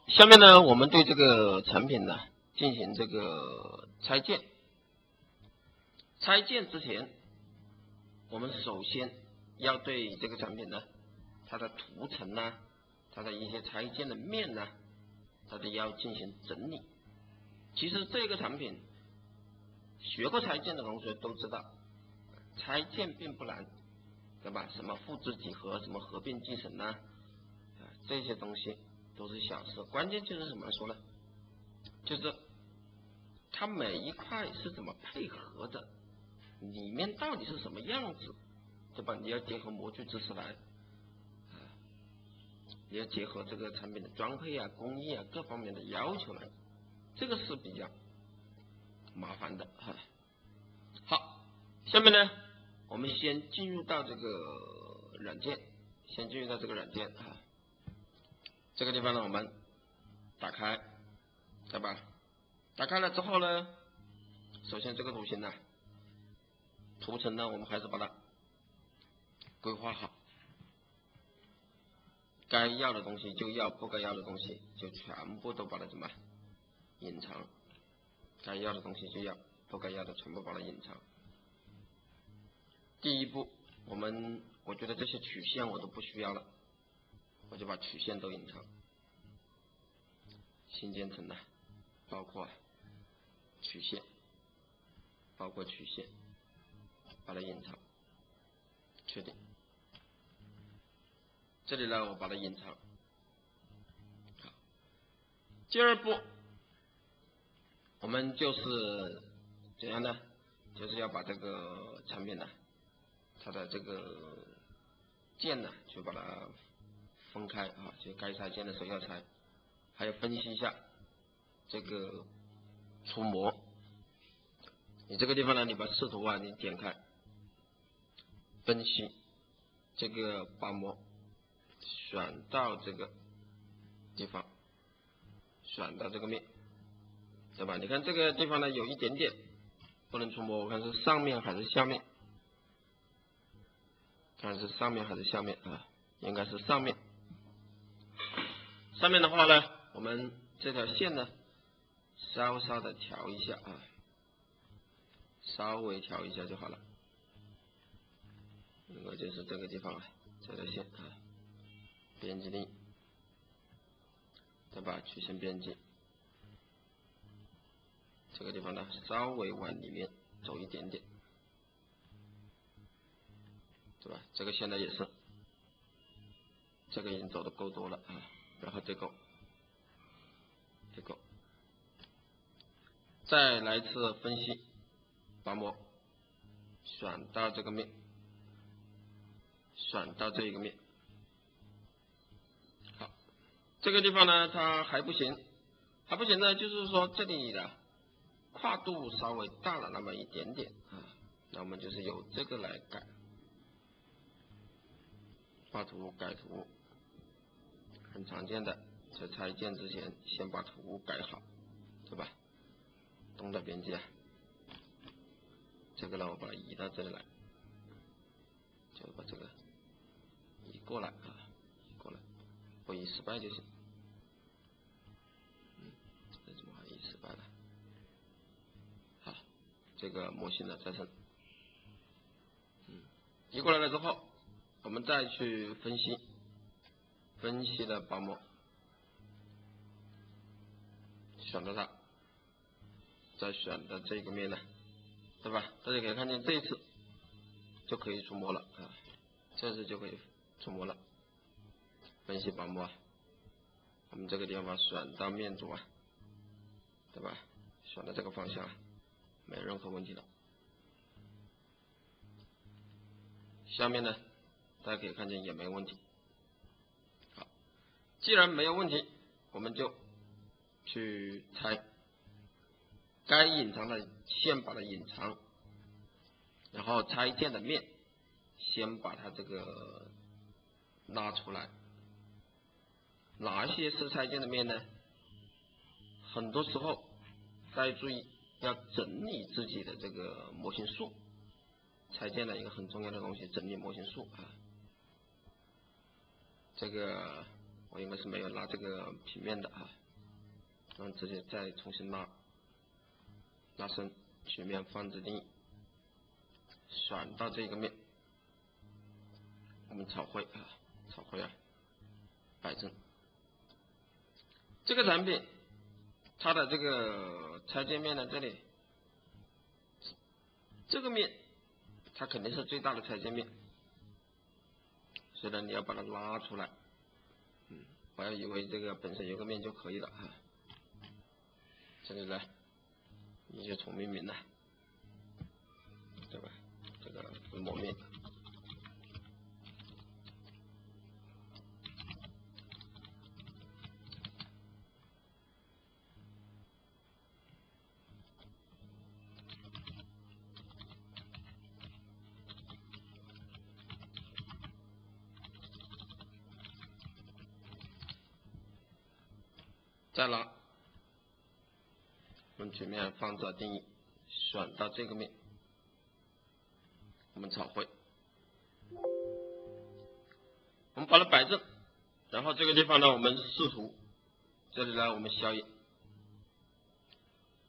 下面呢，我们对这个产品呢进行这个拆件。拆件之前，我们首先要对这个产品呢，它的涂层呢，它的一些拆件的面呢，它都要进行整理。其实这个产品，学过拆件的同学都知道，拆件并不难，对吧？什么复制几何，什么合并继承呢，这些东西都是小事。关键就是怎么说呢？就是它每一块是怎么配合的，里面到底是什么样子，对吧？你要结合模具知识来，你要结合这个产品的装配啊、工艺啊各方面的要求来，这个是比较麻烦的哈。好，下面呢，我们先进入到这个软件，这个地方呢，我们打开，对吧？打开了之后呢，首先这个图形呢，图层呢，我们还是把它规划好，该要的东西就要，不该要的东西就全部都把它怎么隐藏，该要的东西就要，不该要的全部把它隐藏。第一步，我觉得这些曲线我都不需要了，我就把曲线都隐藏。新建成的，包括曲线，把它隐藏，确定。这里呢，我把它隐藏。好，第二步，我们就是怎样呢？就是要把这个产品呢，它的这个件呢，就把它分开啊，就该拆件的时候要拆，还要分析一下这个除模。你这个地方呢，你把视图啊，你点开，分析这个把模，选到这个地方，选到这个面，对吧？你看这个地方呢，有一点点不能除模，我看是上面还是下面？看是上面还是下面啊？应该是上面。上面的话呢，我们这条线呢，稍稍的调一下啊，稍微调一下就好了。应该就是这个地方啊，这条线啊，编辑力，对吧？曲线编辑，这个地方呢，稍微往里面走一点点，对吧？这个线呢也是，这个已经走的够多了啊，然后这个，再来一次分析，把模选到这个面，选到这一个面。好，这个地方呢，它还不行，呢，就是说这里的跨度稍微大了那么一点点啊，那我们就是由这个来改，画图改图，很常见的，在拆件之前先把图改好，对吧？动态编辑啊，这个呢我把它移到这里来，就把这个移过来啊，不移失败就行。这怎么还移失败了？好，这个模型的再生，移过来了之后，我们再去分析了把模，选到它，再选的这个面呢，对吧？大家可以看见这一次就可以除模了啊，这次就可以除模了。分析把模啊，我们这个地方选到面组啊，对吧？选到这个方向啊，没任何问题了。下面呢，大家可以看见也没问题。好，既然没有问题，我们就去拆，该隐藏的先把它隐藏，然后拆件的面先把它这个拉出来。哪些是拆件的面呢？很多时候大家注意要整理自己的这个模型数，拆件的一个很重要的东西，整理模型数啊。这个我应该是没有拉这个平面的啊，然后直接再重新拉伸，曲面放置定义，选到这个面，我们草绘摆正。这个产品它的这个拆件面呢，这里这个面它肯定是最大的拆件面，所以呢你要把它拉出来。不要以为这个本身有个面就可以了啊。这里呢你就重命名了，对吧？这个分模面。再拉，我们曲面放置定义，选到这个面，我们草绘，我们把它摆正，然后这个地方呢我们视图，这里呢我们消音，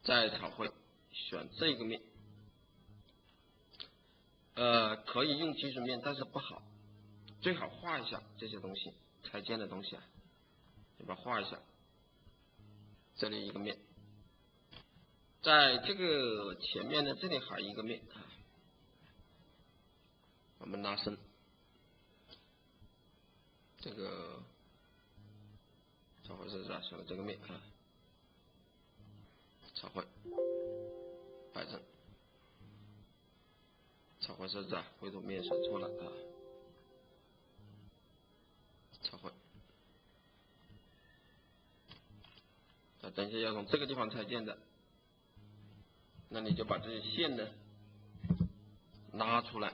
再草绘，选这个面，可以用基础面，但是不好，最好画一下这些东西，拆件的东西啊，你把它画一下。这里一个面，在这个前面呢，这里还有一个面啊，我们拉伸，这个草绘是选了这个面啊，草绘摆正，草绘设置绘图面选错了啊，草绘。等一下要从这个地方拆件的，那你就把这些线呢拉出来，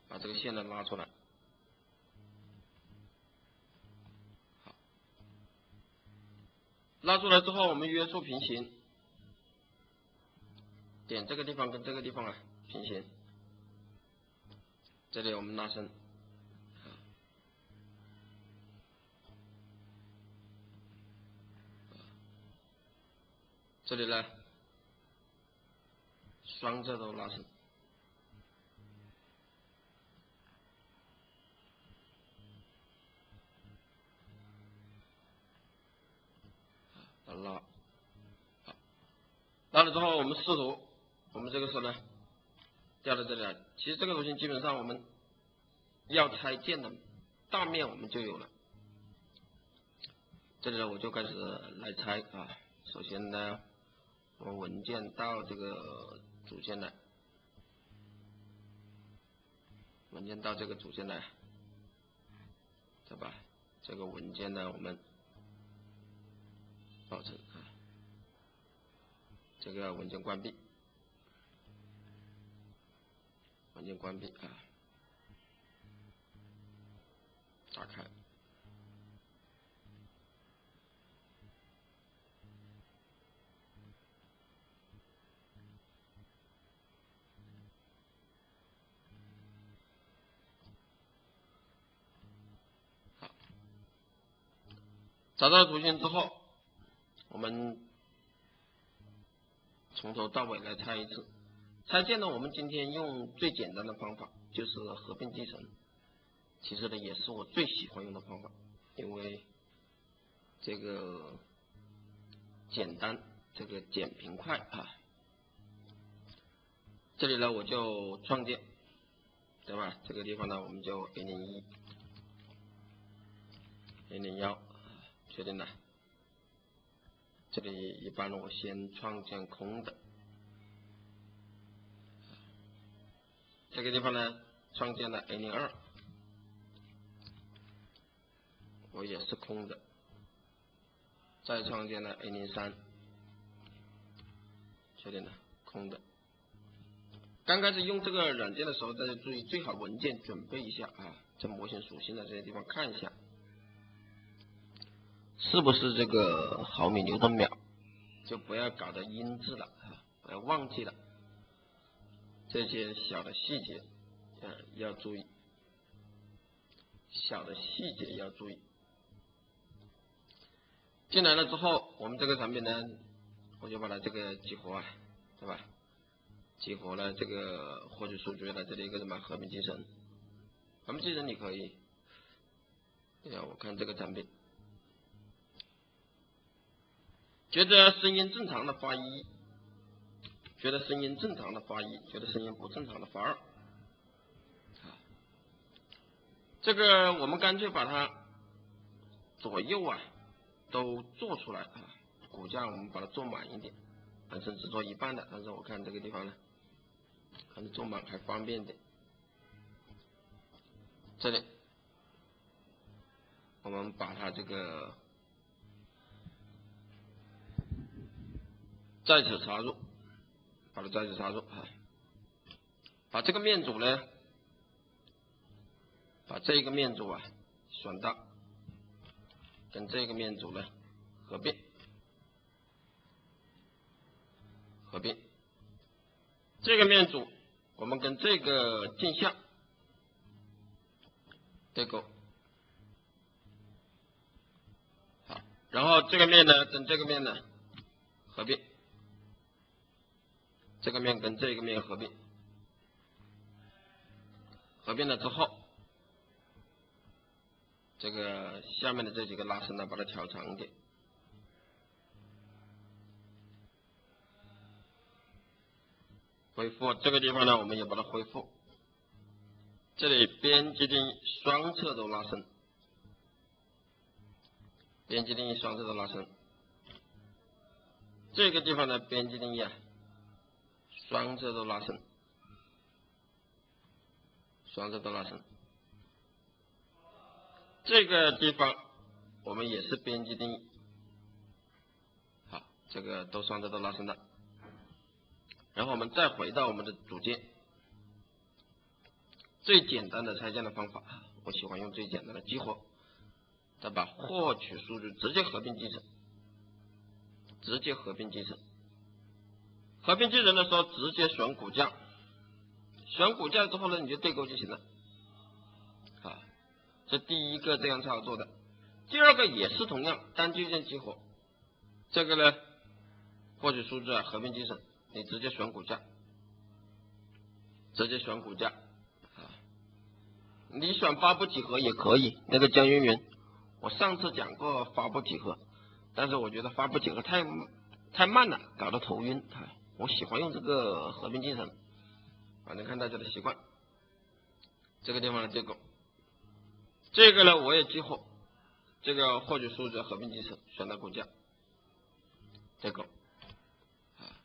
把这个线呢拉出来。好，拉出来之后，我们约束平行，点这个地方跟这个地方啊平行，这里我们拉伸。这里呢，双侧都拉伸，拉，好，拉了之后我们视图，我们这个时候呢，调到这里来。其实这个图形基本上我们要拆件的大面我们就有了。这里呢我就开始来拆啊。首先呢，我们文件到这个主线来。文件到这个主线来，对吧？这个文件呢，我们保存啊，这个文件关闭，文件关闭啊，打开，好，找到图形之后，我们从头到尾来拆一次。拆件呢，我们今天用最简单的方法，就是合并继承。其实呢，也是我最喜欢用的方法，因为这个简单，这个剪平快啊。这里呢，我就创建，对吧？这个地方呢，我们就 A01、A01，确定了。这里一般我先创建空的。这个地方呢，创建了 A02， 我也是空的，再创建了 A03， 确定了，空的。刚开始用这个软件的时候，大家注意最好文件准备一下啊，在模型属性的这些地方看一下，是不是这个毫米牛顿秒，就不要搞得英字了啊，不要忘记了这些小的细节。要注意，小的细节要注意。进来了之后，我们这个产品呢，我就把它这个激活啊，对吧？激活了这个获取数据了，这里一个什么合并集成，合并集成你可以，我看这个产品，觉得声音正常的发一，觉得声音正常的发一，觉得声音不正常的发二。这个我们干脆把它左右啊都做出来啊，骨架我们把它做满一点，本身只做一半的，但是我看这个地方呢，还是做满还方便一点。这里我们把它这个在此插入，把它在此插入啊，把这个面组呢，把这个面组啊选到，跟这个面组呢合并，这个面组我们跟这个镜像对勾，好，然后这个面呢跟这个面呢合并，这个面跟这个面合并，合并了之后，这个下面的这几个拉伸呢，把它调长一点。恢复这个地方呢，我们也把它恢复。这里边基定义双侧都拉伸，边基定义双侧都拉伸。这个地方呢，边基定义啊，双侧都拉伸，双侧都拉伸。这个地方我们也是边基定义，好，这个都双侧都拉伸的。然后我们再回到我们的组件，最简单的拆件的方法，我喜欢用最简单的激活，再把获取数据直接合并集成，直接合并集成。合并集成的时候，直接选骨架，选骨架之后呢，你就对勾就行了。啊，这第一个这样操作的，第二个也是同样单据件激活，这个呢，获取数据啊，合并集成。你直接选骨架，直接选骨架啊！你选发布几何也可以。那个江云云，我上次讲过发布几何，但是我觉得发布几何太慢了，搞得头晕。我喜欢用这个合并集成，反正看大家的习惯。这个地方的结构，这个呢我也激活，这个获取数据合并集成，选到骨架，结构。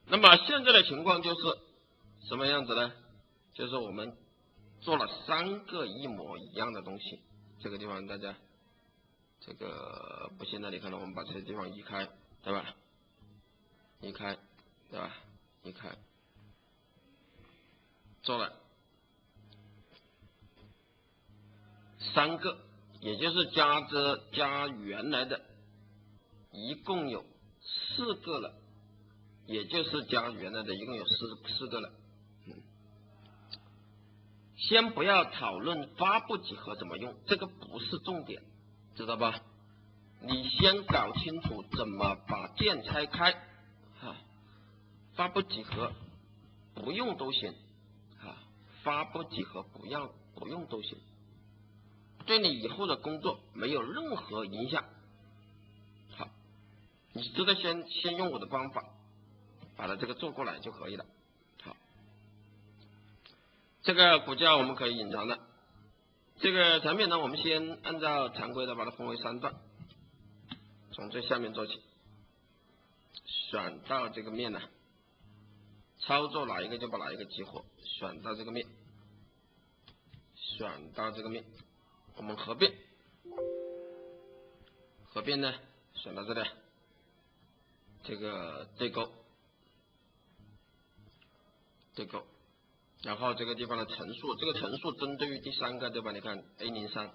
那么现在的情况就是什么样子呢？就是我们做了3个一模一样的东西。这个地方大家这个不信的，你看到我们把这些地方移开，对吧？移开，对吧？移开，做了3个，也就是加原来的，一共有4个了。也就是加原来的一共有四个了。先不要讨论发布几何怎么用，这个不是重点，知道吧？你先搞清楚怎么把键拆开啊，发布几何不用都行啊，发布几何不用都行，对你以后的工作没有任何影响。好，你知道先用我的方法。把它这个做过来就可以了。好，这个骨架我们可以隐藏的。这个产品呢，我们先按照常规的把它分为3段，从最下面做起，选到这个面呢，操作哪一个就把哪一个激活，选到这个面，选到这个面，我们合并，合并呢，选到这里，这个对勾。对勾，然后这个地方的乘数，这个乘数针对于第3个，对吧？你看 A03，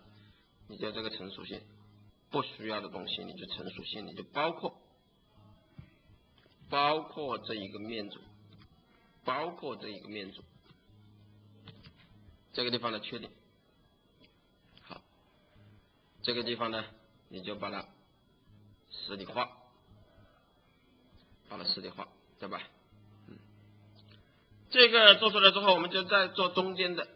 你就这个乘属性，不需要的东西你就乘属性，你就包括这一个面组，这个地方的确定。好，这个地方呢，你就把它实体化，对吧？这个做出来之后，我们就再做中间的，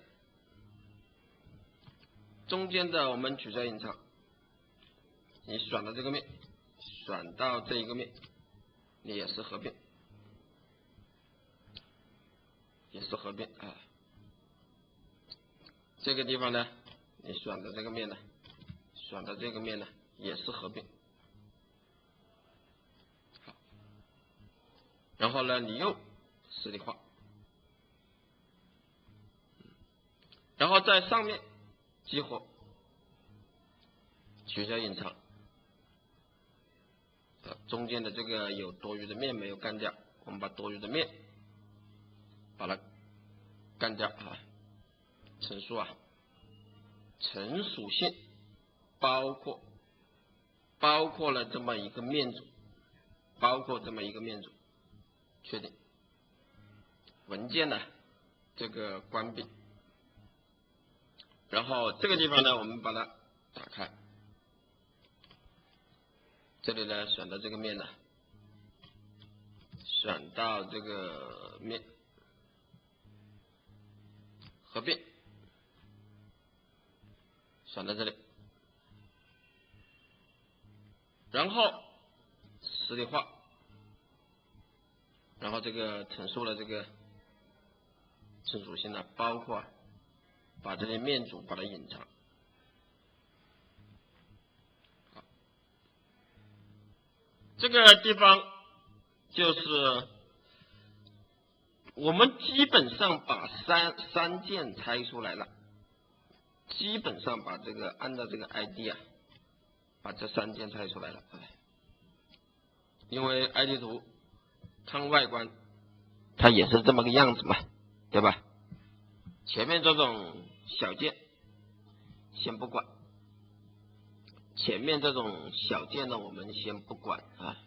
我们取消隐藏，你选的这个面，选到这一个面，你也是合并，啊。这个地方呢，你选的这个面呢，也是合并。好，然后呢，你又实体化，然后在上面激活，取消隐藏。中间的这个有多余的面没有干掉，我们把多余的面把它干掉啊。陈述啊，陈属性包括了这么一个面组，确定。文件呢，这个关闭，然后这个地方呢，我们把它打开。这里呢，选的这个面呢，选到这个面，合并，选到这里，然后实体化，然后这个陈述的这个陈属性呢，包括把这些面组把它隐藏。这个地方就是我们基本上把三件拆出来了，基本上把这个按照这个 ID 啊，把这3件拆出来了。因为 ID 图看外观，它也是这么个样子嘛，对吧？前面这种小件先不管。前面这种小件呢，我们先不管啊。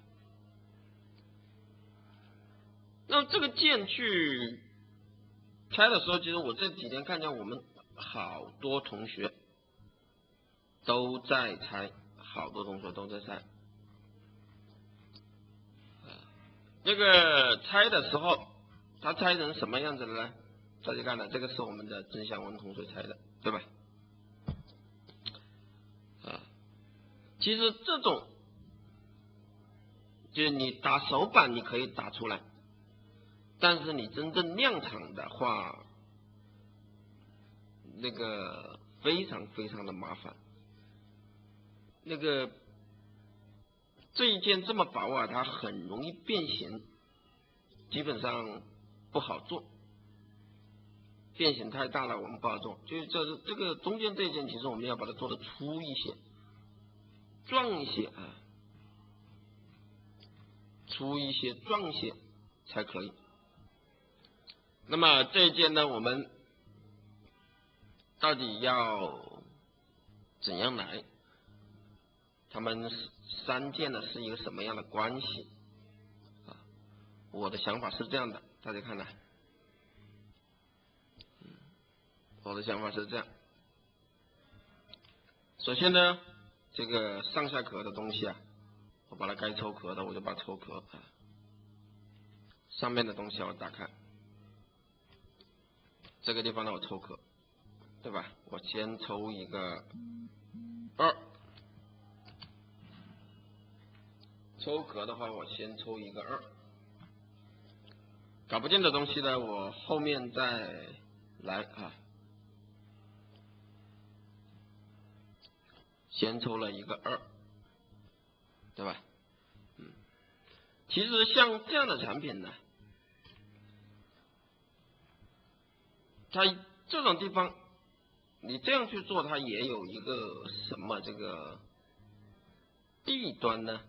那这个件去拆的时候，其实我这几天看见我们好多同学都在拆，这个拆的时候，它拆成什么样子的呢？大家看了，这个是我们的曾祥文同学拆的，对吧？其实这种就是你打手板你可以打出来，但是你真正量产的话，那个非常非常的麻烦。那个这一件这么薄啊，它很容易变形，基本上不好做，变形太大了我们不好做。就是这个中间这一件，其实我们要把它做的粗一些。壮一些啊，粗一些、壮一些才可以。那么这一件呢，我们到底要怎样来？他们3件呢是一个什么样的关系啊？我的想法是这样的，大家看来，我的想法是这样。首先呢，这个上下壳的东西啊，我把它该抽壳的我就把它抽壳啊，上面的东西我打开，这个地方呢我抽壳，对吧？我先抽一个2，抽壳的话我先抽一个2，搞不定的东西呢我后面再来啊。先抽了一个2，对吧？其实像这样的产品呢，它这种地方你这样去做，它也有一个什么这个弊端呢？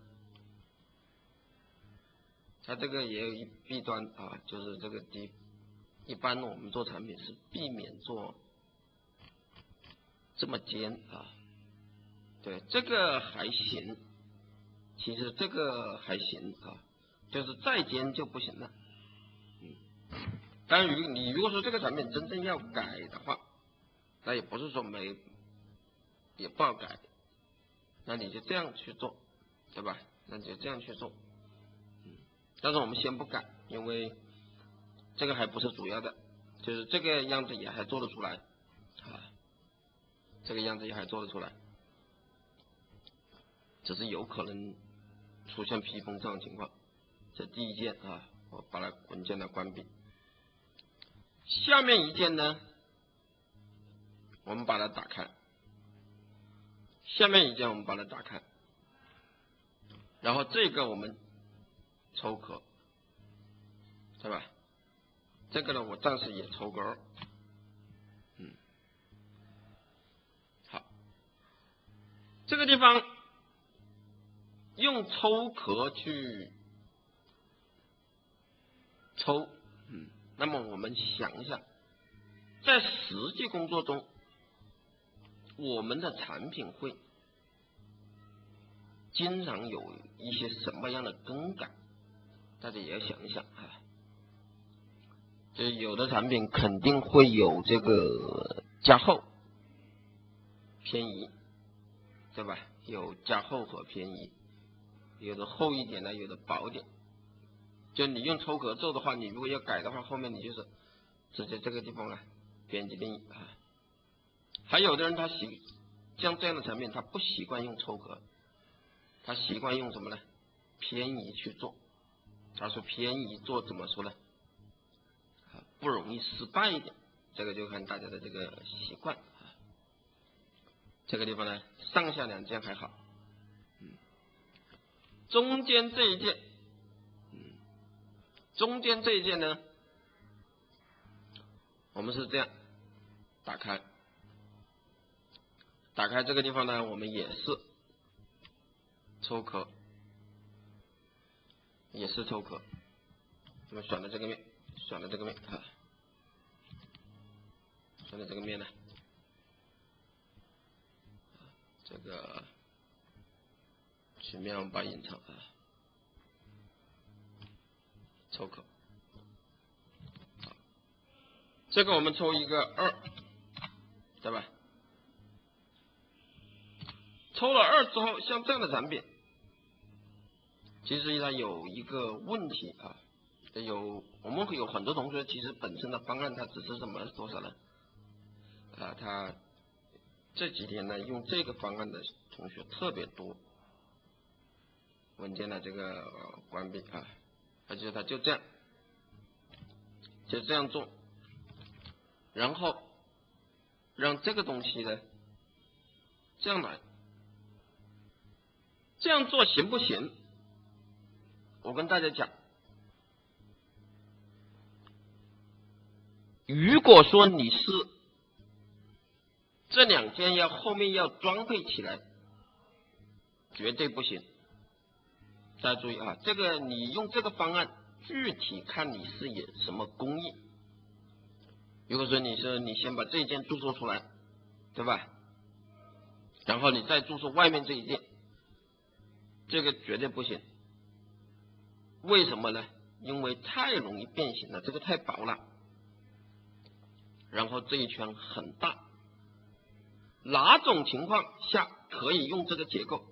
它这个也有一弊端啊，就是这个一般我们做产品是避免做这么尖啊。对，这个还行，其实这个还行啊，就是再尖就不行了。当然你如果说这个产品真正要改的话，那也不是说也不好改，那你就这样去做，对吧？那你就这样去做。但是我们先不改，因为这个还不是主要的，就是这个样子也还做得出来啊，这个样子也还做得出来，只是有可能出现披风这样的情况。这第一件啊，我把它文件的关闭。下面一件呢，我们把它打开。下面一件我们把它打开，然后这个我们抽壳，对吧？这个呢，我暂时也抽格。好，这个地方用抽壳去抽，那么我们想一下，在实际工作中，我们的产品会经常有一些什么样的更改？大家也要想一想啊。就有的产品肯定会有这个加厚、偏移，对吧？有加厚和偏移，有的厚一点的，有的薄一点。就你用抽壳做的话，你如果要改的话，后面你就是直接这个地方啊编辑定义啊。还有的人他像这样的产品，他不习惯用抽壳，他习惯用什么呢？偏移去做。他说偏移做怎么说呢？不容易失败一点，这个就看大家的这个习惯啊。这个地方呢，上下两件还好，中间这一件，中间这一件呢，我们是这样打开，打开这个地方呢，我们也是抽壳，也是抽壳，那么选了这个面，选了这个面啊，选了这个面呢，这个曲面我们把它隐藏啊，抽壳，这个我们抽一个2，对吧？抽了2之后，像这样的产品，其实它有一个问题啊，我们会有很多同学其实本身的方案它只是什么多少呢？他这几天呢用这个方案的同学特别多，文件的这个关闭啊，而且他就这样做，然后让这个东西呢这样来，这样做行不行？我跟大家讲，如果说你是这2件后面要装配起来，绝对不行。大家注意啊，这个你用这个方案，具体看你是以什么工艺。如果说你先把这一件注册出来，对吧？然后你再注册外面这一件，这个绝对不行。为什么呢？因为太容易变形了，这个太薄了，然后这一圈很大。哪种情况下可以用这个结构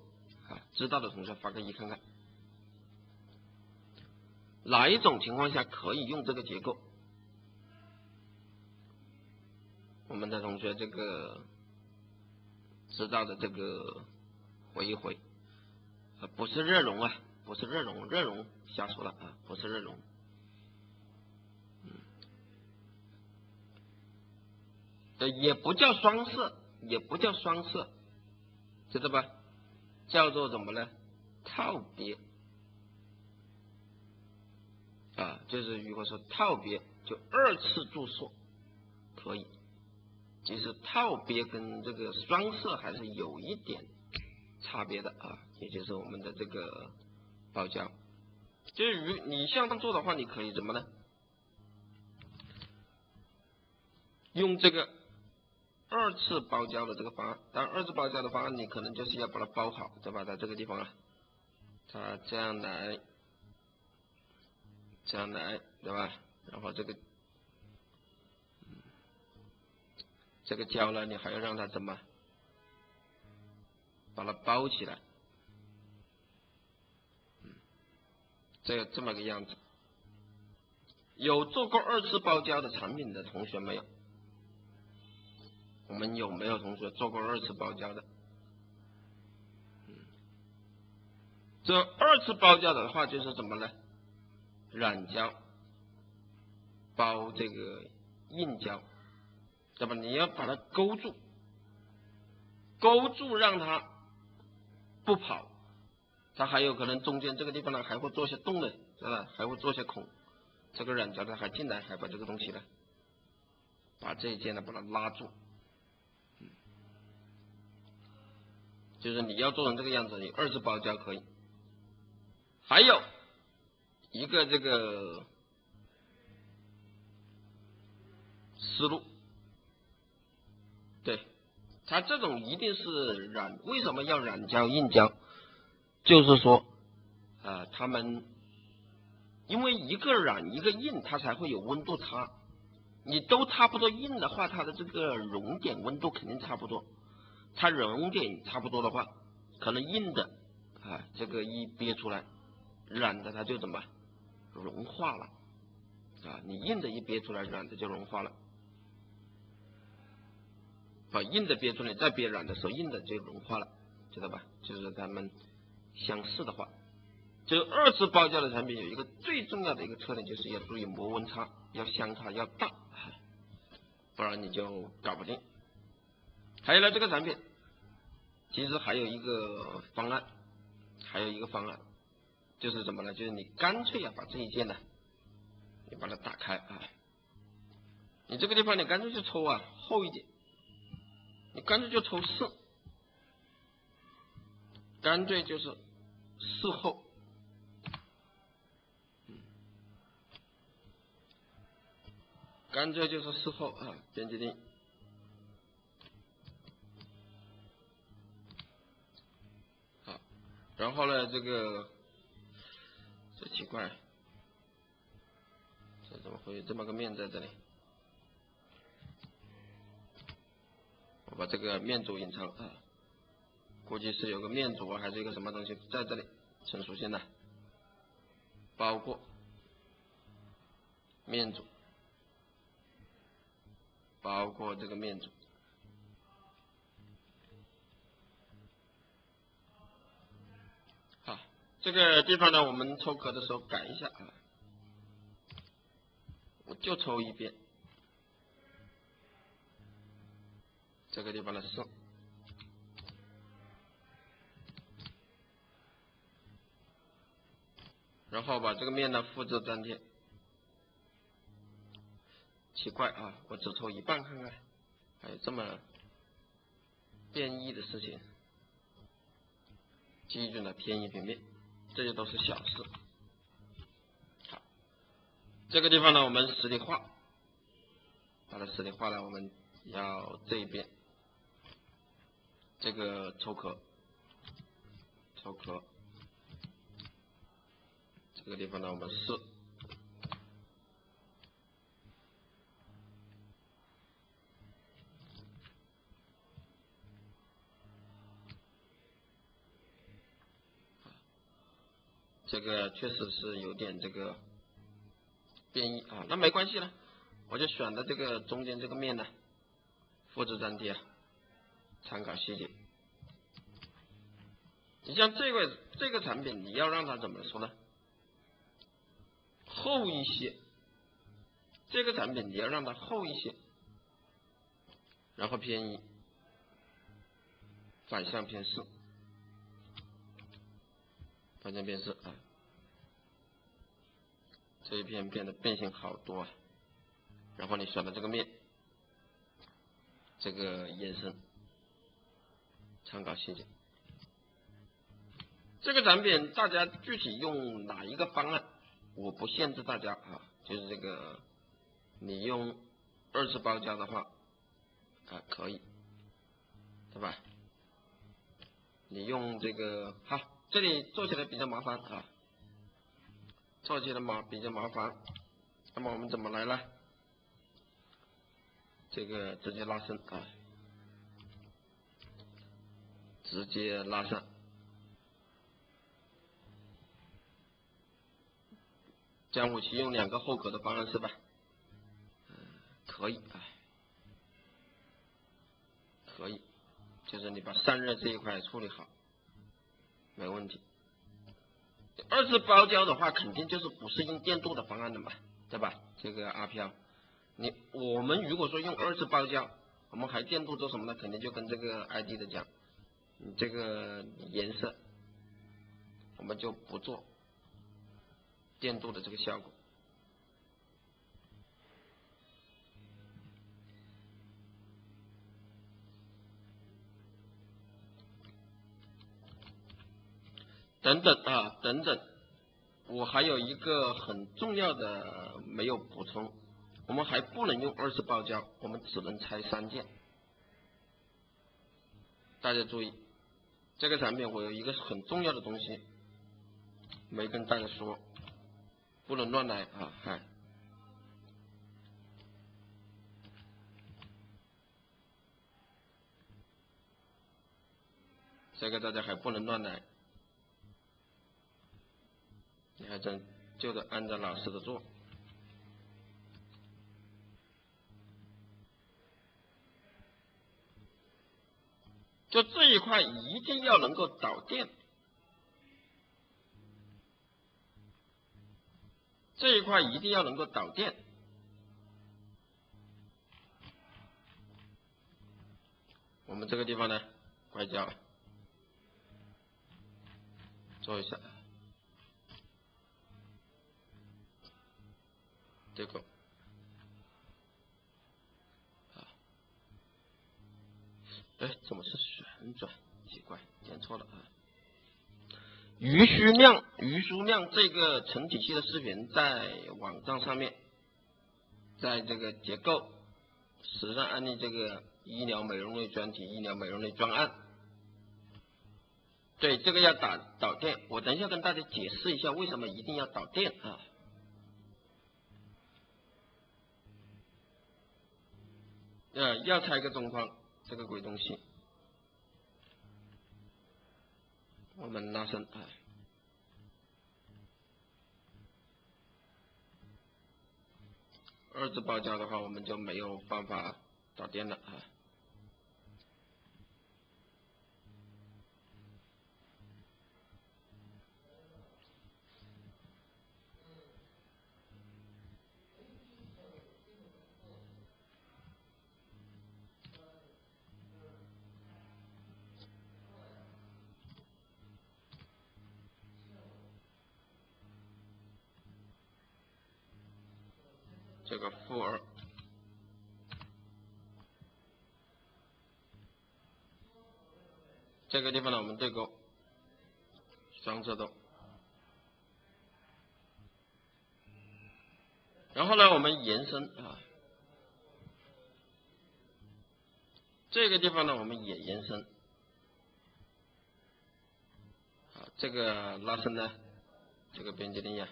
啊？知道的同学发个1看看。哪一种情况下可以用这个结构？我们的同学这个知道的这个回一回，不是热熔啊，不是热熔，热熔瞎说了啊，不是热熔。也不叫双色，也不叫双色，知道吧？叫做什么呢？套别啊，就是如果说套别，就2次注塑可以。其实套别跟这个双色还是有一点差别的啊，也就是我们的这个包胶。就是你像这样做的话，你可以怎么呢？用这个2次包胶的这个方案，当然2次包胶的方案，你可能就是要把它包好，对吧？在这个地方啊，它这样来，这样来，对吧？然后这个胶呢，你还要让它怎么把它包起来，这么个样子。有做过二次包胶的产品的同学没有？我们有没有同学做过二次包胶的？这二次包胶的话就是什么呢？染胶包这个硬胶，对吧？你要把它勾住，让它不跑，它还有可能中间这个地方呢还会做些洞的，是吧？还会做些孔，这个染胶呢还进来，还把这个东西呢，把这一件呢把它拉住，就是你要做成这个样子，你二次包胶可以。还有一个这个思路，对，它这种一定是染，为什么要染胶硬胶？就是说，他们因为一个染一个硬，它才会有温度差。你都差不多硬的话，它的这个熔点温度肯定差不多。它熔点差不多的话，可能硬的这个一憋出来，染的它就怎么融化了你硬的一憋出来，染的就融化了。把硬的憋出来，再憋染的时候，硬的就融化了，知道吧？就是它们相似的话，就是二次包胶的产品有一个最重要的一个特点，就是要注意膜温差，要相差要大，不然你就搞不定。还有呢，这个产品其实还有一个方案，就是什么呢？就是你干脆把这一件呢，你把它打开你这个地方你干脆就抽厚一点，你干脆就抽4，干脆就是4厚，干脆就是4厚编辑定。好，然后呢，这奇怪，这怎么会有这么个面在这里？我把这个面组隐藏估计是有个面组还是一个什么东西在这里，成熟线的，包括面组，包括这个面组。好，这个地方呢，我们抽壳的时候改一下我就抽一遍，这个地方的4，然后把这个面呢复制粘贴。奇怪我只抽一半看看，还有这么变异的事情。基准的偏移平面，这些都是小事。好，这个地方呢，我们实体化，把它实体化了，我们要这一边这个抽壳，这个地方呢，我们4。这个确实是有点这个变异那没关系了，我就选的这个中间这个面呢，复制粘贴参考细节。你像这个产品，你要让它怎么说呢？厚一些，这个产品你要让它厚一些，然后偏移，反向偏4，反向偏4这一片变得变形好多然后你选的这个面，这个延伸，参考细节。这个产品大家具体用哪一个方案，我不限制大家就是这个你用二次包胶的话可以，对吧？你用这个好，这里做起来比较麻烦做起来比较麻烦。那么我们怎么来呢？这个直接拉伸直接拉上。江湖期用2个后格的方案是吧？可以啊，可以，就是你把散热这一块处理好，没问题。二次包胶的话，肯定就是不是用电镀的方案的嘛，对吧？这个阿飘，我们如果说用二次包胶，我们还电镀做什么呢？肯定就跟这个 ID 的讲，你这个颜色，我们就不做电镀的这个效果。等等啊，等等，我还有一个很重要的没有补充，我们还不能用二次包胶，我们只能拆3件。大家注意，这个产品我有一个很重要的东西没跟大家说，不能乱来啊！嗨，这个大家还不能乱来，你还真就得按照老师的做。就这一块一定要能够导电，这一块一定要能够导电。我们这个地方呢，拐角做一下，这个哎，怎么是旋转？奇怪，点错了啊！余书亮这个成体系的视频在网站上面，在这个结构实战案例这个医疗美容类专题、医疗美容类专案，对这个要导电，我等一下跟大家解释一下为什么一定要导电啊。要拆个中框，这个鬼东西，我们拉伸啊。二次包胶的话，我们就没有办法导电了啊。这个-2，这个地方呢，我们对勾双侧动，然后呢，我们延伸啊，这个地方呢，我们也延伸，啊，这个拉伸呢，这个边界定呀，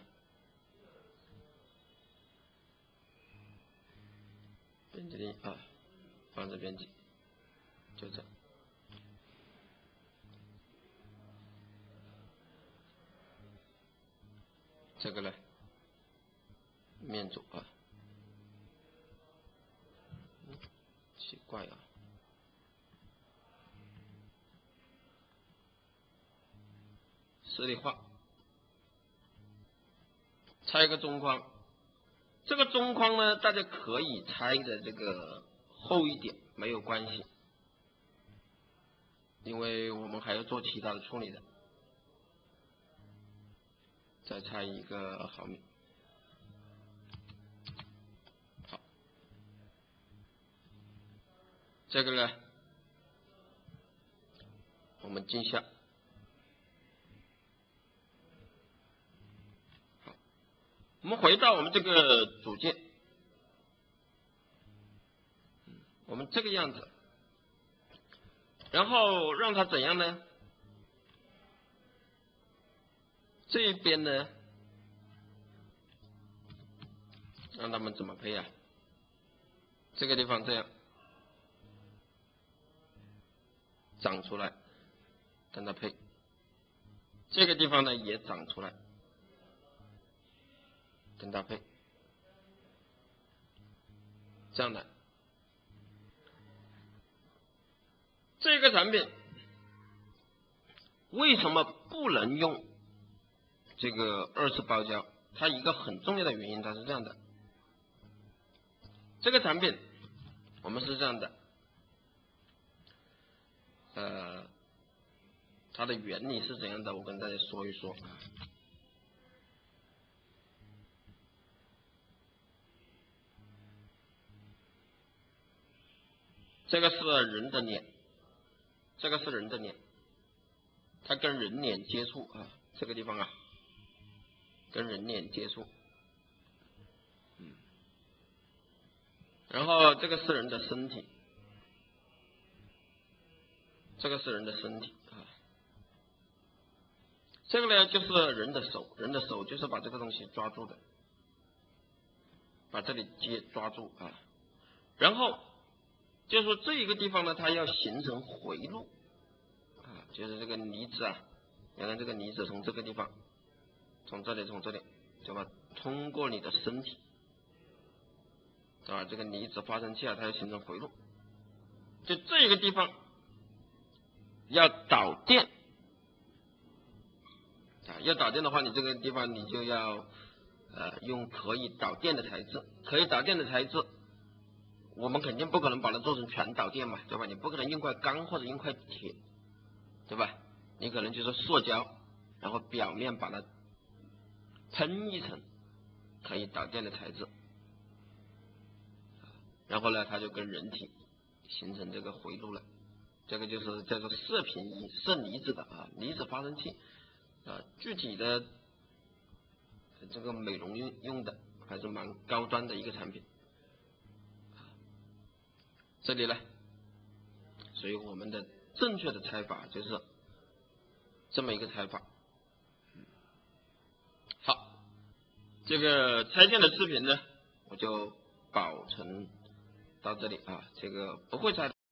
边界定啊，放这边界，就这。这个呢，面组啊，奇怪啊，实体化，拆一个中框，这个中框呢，大家可以拆的这个厚一点，没有关系，因为我们还要做其他的处理的。再拆1个毫米，好，这个呢，我们镜下，好，我们回到我们这个组件，我们这个样子，然后让它怎样呢？这一边呢，让他们怎么配啊？这个地方这样长出来，跟它配。这个地方呢也长出来，跟它配，这样的。这个产品为什么不能用这个2次包胶？它一个很重要的原因，它是这样的。这个产品我们是这样的，它的原理是怎样的？我跟大家说一说。这个是人的脸，这个是人的脸，它跟人脸接触啊，这个地方啊，跟人脸接触，然后这个是人的身体，这个是人的身体啊，这个呢就是人的手，人的手就是把这个东西抓住的，把这里抓住啊，然后就是说这一个地方呢，它要形成回路啊，就是这个离子啊，原来这个离子从这个地方，从这里，对吧？通过你的身体，啊，这个离子发生器啊，它要形成回路，就这一个地方要导电啊，要导电的话，你这个地方你就要用可以导电的材质，可以导电的材质。我们肯定不可能把它做成全导电嘛，对吧？你不可能用块钢或者用块铁，对吧？你可能就是塑胶，然后表面把它喷一层可以导电的材质，然后呢，它就跟人体形成这个回路了。这个就是叫做射频仪，射离子的啊，离子发生器啊，具体的这个美容用的还是蛮高端的一个产品。这里呢，所以我们的正确的拆法就是这么一个拆法。好，这个拆件的视频呢，我就保存到这里啊，这个不会拆。